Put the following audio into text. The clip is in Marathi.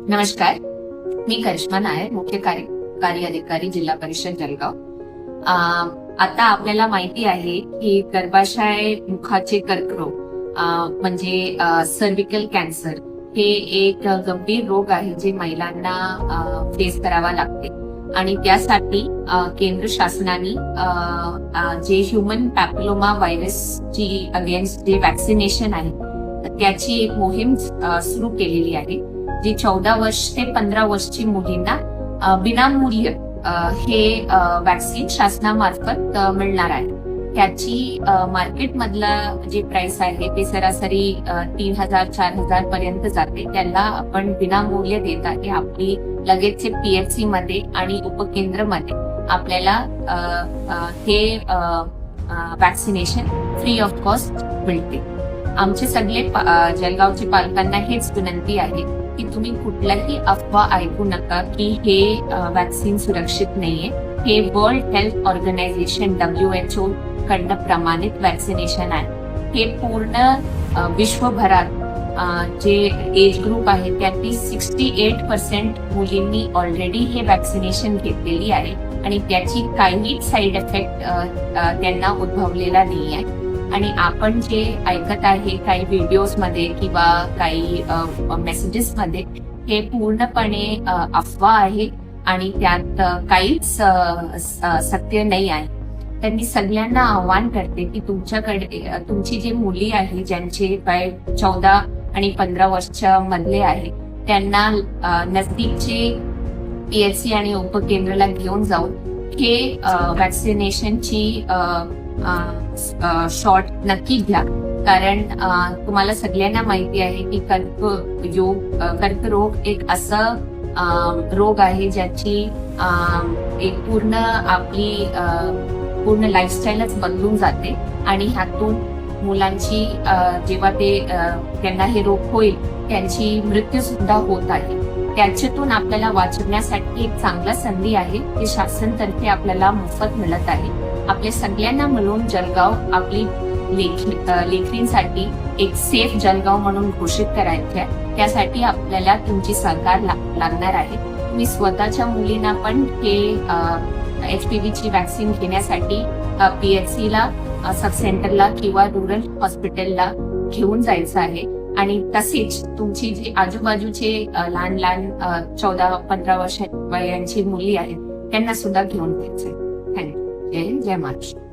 नमस्कार, मी करिश्मा नायर, मुख्य कार्यकारी अधिकारी, जिल्हा परिषद जळगाव. आता आपल्याला माहिती आहे की गर्भाशय मुखाचे कर्करोग म्हणजे सर्व्हिकल कॅन्सर हे एक गंभीर रोग आहे जे महिलांना फेस करावा लागते आणि त्यासाठी केंद्र शासनाने जे ह्युमन पॅपिलोमा व्हायरसची अगेन्स्ट जे वॅक्सिनेशन आहे त्याची एक मोहीम सुरू केलेली आहे, जी 14 वर्ष ते 15 वर्षची मुलींना विनामूल्य हे वॅक्सिन शासनामार्फत मिळणार आहे. त्याची मार्केट मधला जे प्राइस आहे ते सरासरी 3,000-4,000 पर्यंत जाते. त्याला आपण विनामूल्य देत आहे. आपली लगेचचे PHC मध्ये आणि उपकेंद्रमध्ये आपल्याला हे वॅक्सिनेशन फ्री ऑफ कॉस्ट मिळते. आमचे सगळे जळगावचे पालकांना हेच विनंती आहे की तुम्ही कुठलाही अफवा ऐकू नका की हे वॅक्सिन सुरक्षित नाहीये. हे वर्ल्ड हेल्थ ऑर्गनायझेशन WHO कडनं प्रमाणित वॅक्सिनेशन आहे. हे पूर्ण विश्वभरात जे एज ग्रुप आहे त्यातली 68% मुलींनी ऑलरेडी हे वॅक्सिनेशन घेतलेली आहे आणि त्याची काही साईड इफेक्ट त्यांना उद्भवलेला नाही आहे. आणि आपण जे ऐकत आहे काही व्हिडिओज मध्ये किंवा काही मेसेजेस मध्ये हे पूर्णपणे अफवा आहे आणि त्यात काहीच सत्य नाही आहे. तर मी सगळ्यांना आव्हान करते की तुमच्याकडे तुमची जी मुली आहे ज्यांचे वय 14 आणि 15 वर्षाच्या मधले आहे त्यांना नजदीकचे PHC आणि उपकेंद्राला घेऊन जाऊन हे वॅक्सिनेशनची शॉट नक्की घ्या. कारण तुम्हाला सगळ्यांना माहिती आहे की कर्करोग एक असं रोग आहे ज्याची एक पूर्ण आपली पूर्ण लाईफस्टाईलच बदलून जाते आणि ह्यातून मुलांची जेव्हा त्यांना हे रोग होईल त्यांची मृत्यू सुद्धा होत आहे. त्याच्यातून आपल्याला वाचवण्यासाठी एक चांगला संधी आहे की शासनतर्फे आपल्याला मोफत मिळत आहे. आपल्या सगळ्यांना मिळून जळगाव आपली लेकरींसाठी एक सेफ जळगाव म्हणून घोषित करायचे आहे. त्यासाठी आपल्याला तुमची सहकार लागणार आहे. तुम्ही स्वतःच्या मुलींना पण हे HPVची वॅक्सिन घेण्यासाठी PHC ला, सब सेंटरला किंवा रुरल हॉस्पिटलला घेऊन जायचं आहे. आणि तसेच तुमची जी आजूबाजूचे लहान 14-15 वर्ष वयांची मुली आहेत त्यांना सुद्धा घेऊन जायचंय. थँक्यू. जय हिंद, जय महाराष्ट्र.